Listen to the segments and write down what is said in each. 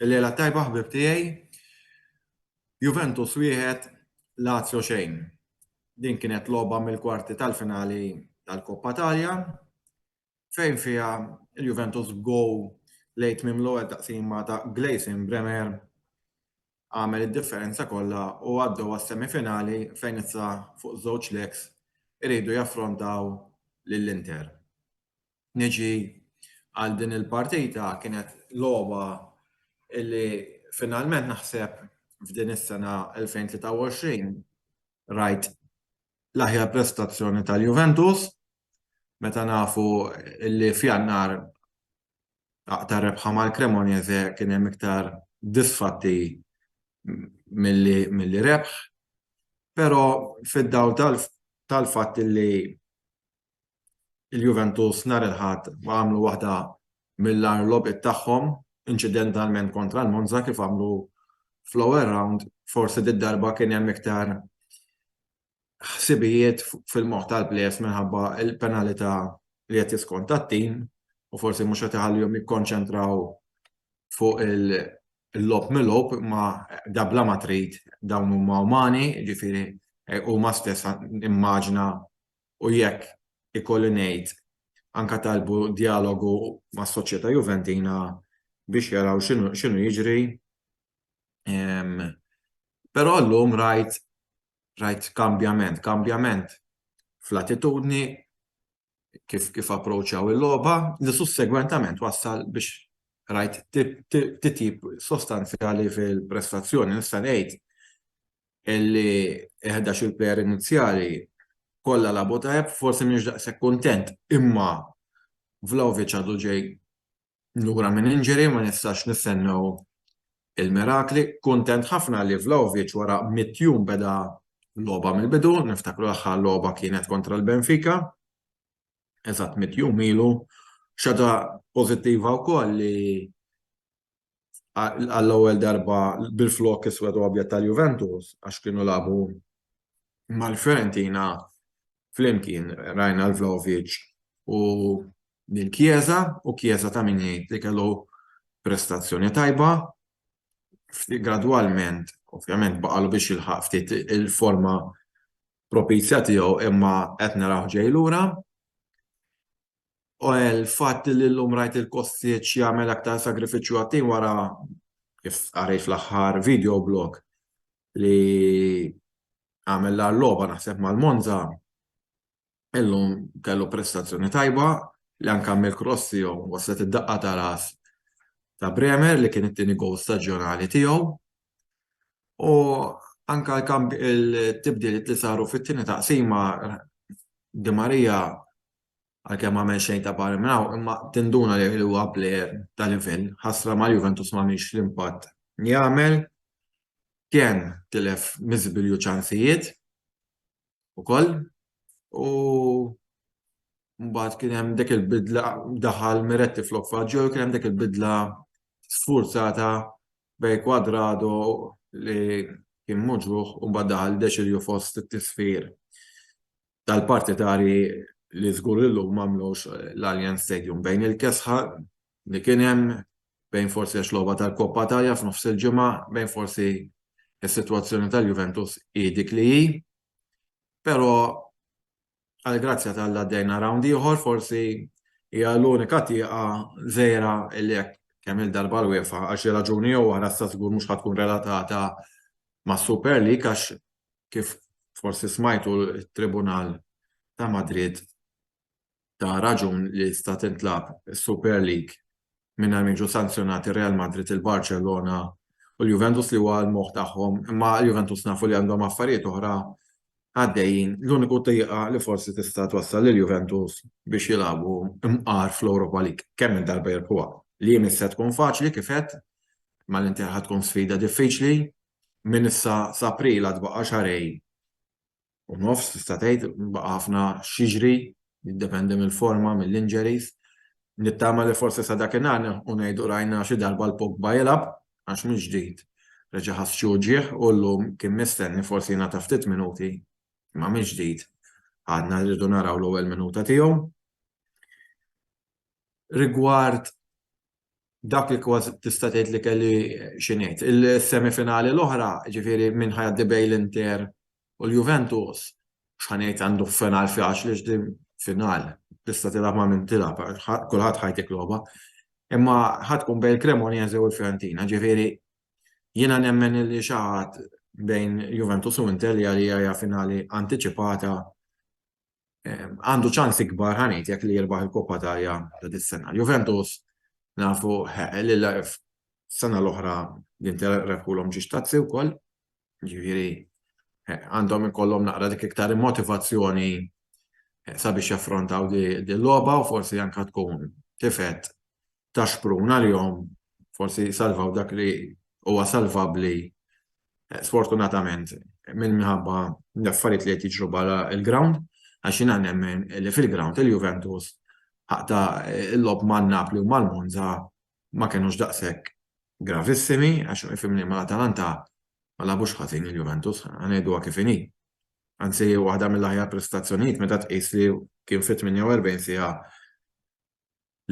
Il-lejla tajba ħbib tiegħi Juventus wieħed Lazio xejn. Din kienet logħba mill-kwarti tal-finali tal-Koppa Italja fejn fiha il-Juventus b'gowl lejt minn l-ewwel taqsima ta' Gleison Bremer għamel id-differenza kollha u għaddew għas-semifinali fejn issa fuq żewġ legs iridu jaffrontaw lill-Inter. Niġi għal din il-partita kienet logħba illi finalment naħseb f'din is-sena 2023 rajt l-aħjar prestazzjoni tal-Juventus meta nafu illi f'Jannar aktar rebħa mal-Cremonese kien hemm iktar disfatti milli rebħ, però fid-dawl tal-fatt illi il-Juventus nhar il-Ħadd għamlu waħda mill-ar logħbiet tagħhom inċidentalment kontra l-Monza kif għamlu fl-ewwel round, forsi darba kien hemm iktar ħsibijiet fil-moħħ tal-plejers minħabba l-penalità li qed jiskont tat-tim u forsi mhux qed iħallihom jikkonċentraw fuq il-lob mill-lob ma dabla ma trid dawn huma umani, ġifieri huma stess immaġna u jekk ikolli ngħid anke talbu dialogu mas-soċjetà Juventina biex jaraw x'inhu jiġri. Però llum rajt kambjament fl-attitudni kif approċċjaw il-logħba li sussegwentament wassal biex rajt titjib sostanzjali fil-prestazzjoni. Nista' ngħid illi 11 il-plejer inizjali kollha labu tajjeb, forsi m'iniex daqshekk kuntent, imma Vlahovic għadu ġej lura minn injury ma nistax nistennew il-mirakli. Kuntent ħafna li Vlahovic wara 100 jum beda logħba mill-bidu, niftakru l-aħħar logħba kienet kontra l-Benfica. Eżatt 100 jum ilu, xaġa pożittiva wkoll li għall-ewwel darba bil-flok iswed u abjad tal-Juventus għax kienu labu mal-Fiorentina flimkien rajna l-Vlahovic u l-Chiesa u Chiesa ta' min jgħid li kellu prestazzjoni tajba gradwalment, ovvjament baqalu biex jilħaq ftit il-forma propizja tiegħu imma qed naraw ġej lura. U l-fatt li llum rajt il-Kostic jagħmel aktar sagrifiċċju għat-tim wara kif qarejt fl-aħħar video blog li għamel l-logħba naħseb mal-Monza illum kellu prestazzjoni tajba li anke mill-cross tiegħu waslet id-daqqa ta' ras ta' Bremer li kien it-tieni gowl staġjonali tiegħu. U anke il-tibdieliet li saru fit-tieni taqsima Di Maria għalkemm m'għamel xejn ta' barra minn hawn, imma tinduna li huwa plejer ta' livell, ħasra mal-Juventus m'għamilx l-impatt jagħmel, kien tilef miżbilju ċansijiet ukoll u mbagħad kien hemm dik il-bidla daħal Miretti flok Fagioli, kien hemm dik il-bidla sfurzata bejn Quadrado li kien muġruħ u mbagħad daħal Deċilju fost it-tisfir tal-partitari li żgur illum m'għamlux l-Allianz Stadium bejn il-kesħa li kien hemm bejn forsi logħba tal-Koppa Italja f'nofs il-ġimgħa, bejn forsi is-sitwazzjoni tal-Juventus hi dik li hi. Però għall-grazzja tal-għaddejna round ieħor forsi hija l-unika tieqa żgħira li hekk kemm il-darba l-UEFA għax raġuni oħra sa żgur mhux tkun relatata mas-Super League għax kif forsi smajtu l-Tribunal ta' Madrid ta' raġun li sta tintlab is-Super League mingħajr ma jiġu sanzjonati Real Madrid, il-Barcellona u l-Juventus li huwa l-moħħ tagħhom, imma l-Juventus nafu li għandhom affarijiet oħra għaddejjin. L-uniku tieqa li forsi tista' twassal lill-Juventus biex jilagħbu imqar fl-Europa League kemm il-darba jirbħuha. Li se tkun faċli kif qed mal-Inter ħadd tkun sfida diffiċli minn issa sa April għad baqa' xarej u nofs tista' tgħid baqa' ħafna xiġri jiddependi mill-forma mill-injuries. Nittama li forsi sa dakinhar u ngħidu rajna xi darba l-Pogba jilgħab għax mhix ġdid. Reġa' ħass ġieħ u llum kien mistenni forsi jingħata ftit minuti ma mhix ġdid. Għadna rridu naraw l-ewwel minuta tiegħu. Rigward dak li kważi tista' tgħid li kelli xinejt. Il-semifinali l-oħra, ġifieri minn ħajaddi bejn l-Inter u l-Juventus, x'ħanejt għandu final fjax li ġdim final. Tista' tilab ma' min tilab, kulħadd ħajtik logħba. Imma ħadkun bejn il-Cremonese u l-Fiorentina, ġifieri jiena nemmen li xi ħadd bejn Juventus u Inter li hija finali antiċipata għandu ċans ikbar ħanejt jekk li jirbaħ il-Koppa Italja ta' dis-sena. Juventus nafu sena l-oħra l-Inter rebħulhom ġiex tazzi wkoll, ġifieri għandhom ikollhom naqra dik iktar motivazzjoni sabiex jaffrontaw din logħba u forsi anke tkun tifet ta' xpruna li forsi salvaw dak li huwa salvabbli sfortunatament minn minħabba l-affarijiet li qed jiġru bħala il-ground għax jiena nemmen li fil-ground il-Juventus ħaqta l-lob mal-Napoli u mal-Monza ma kienux daqshekk gravissimi għax ifhimni mal-Atalanta ma labux ħażin il-Juventus, għanejdu kif inhi. Anzi, waħda mill-aħjar prestazzjonijiet meta tqis li kien fit 48 siegħa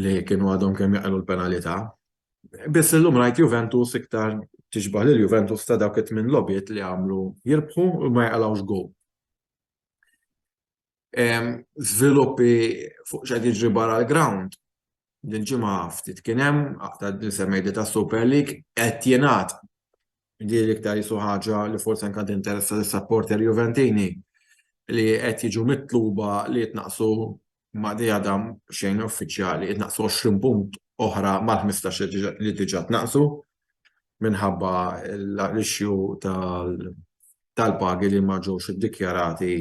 li kienu għadhom kemm jaqgħu l-penalità. Biss illum rajt Juventus iktar tiġbaħ lil Juventus ta' dawk it-tmien logħbiet li għamlu jirbħu u ma jaqalgħux gowl. Żviluppi fuq x'qed jiġri barra l-ground. Din ġimgħa ftit kien hemm aktar semmejdi ta' Super League qed jingħad di l-iktar jisu ħaġa li forsi anke tinteressa lis-supporter Juventini li qed jiġu mitluba li jitnaqsu ma' di għadha xejn uffiċjali jitnaqsu 20 punt oħra mal-15 li diġà tnaqsu minħabba l-issue tal-pagi li ma ġewx iddikjarati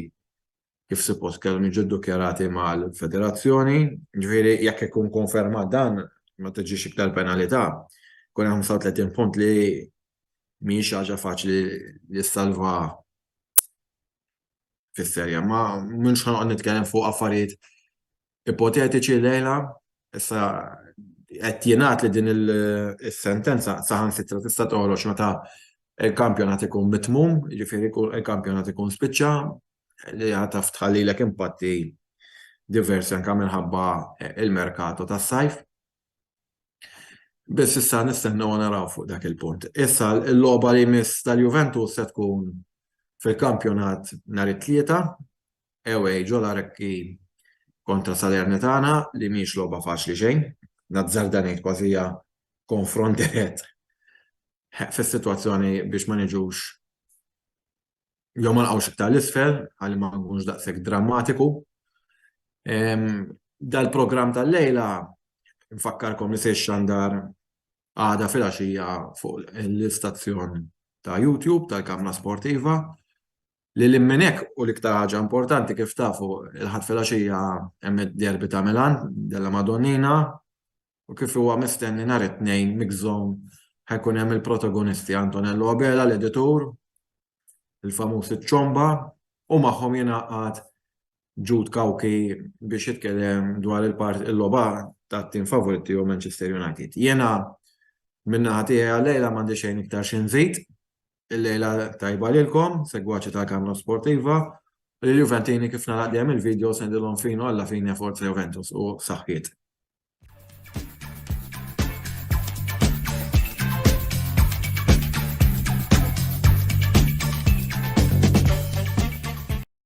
kif suppost kellhom jiġu ddikjarati mal-Federazzjoni. Ġifieri jekk ikun konfermat dan ma tiġix iktar penalità, kun hemm 35 punt li mhix ħaġa faċli li salva fis-serja. Ma mhux ħanqod nitkellem fuq affarijiet ipotetiċi lejla, issa qed jingħad li din is-sentenza saħansitra tista' toħroġ meta il-kampjonat ikun mitmum, jiġifieri il-kampjonat ikun spiċċa li taf tħallilek impatti diversi anke minħabba il-merkato tas-sajf. Biss issa nistennew naraw fuq dak il-punt. Issa l-logħba li jmiss tal-Juventus se tkun fil-kampjonat nhar it-tlieta, away ġola rekki kontra Salernitana li mhix logħba faċli xejn, nazzarda ngħid kważi hija konfront dirett fis-sitwazzjoni biex ma niġux jew ma nqgħux iktar l-isfel ħalli ma nkunx daqshekk drammatiku. Dal-programm tal-lejla nfakkarkom li se xandar għada filgħaxija fuq l-istazzjon ta' YouTube tal-Kamra Sportiva li minn hekk u l-iktar ħaġa importanti kif tafu il-ħadd filgħaxija hemm id-derbi ta' Milan della Madonnina u kif huwa mistenni nhar it-tnejn migżomm ħajkun hemm il-protagonisti Antonello Abela, l-editur, il-famuż iċ-ċomba u magħhom jingħaqad Jude Kawki biex jitkellem dwar il-logħba tat-tim favorit tiegħu Manchester United. Jiena min-naħa tiegħi għal-lejla m'għandi xejn iktar xi nżid. Il-lejla tajba lilkom, segwaċi tal-Kamra Sportiva, l-Juventini kif nagħlaq il-video sendilhom finu alla fina forza Juventus u saħħiet.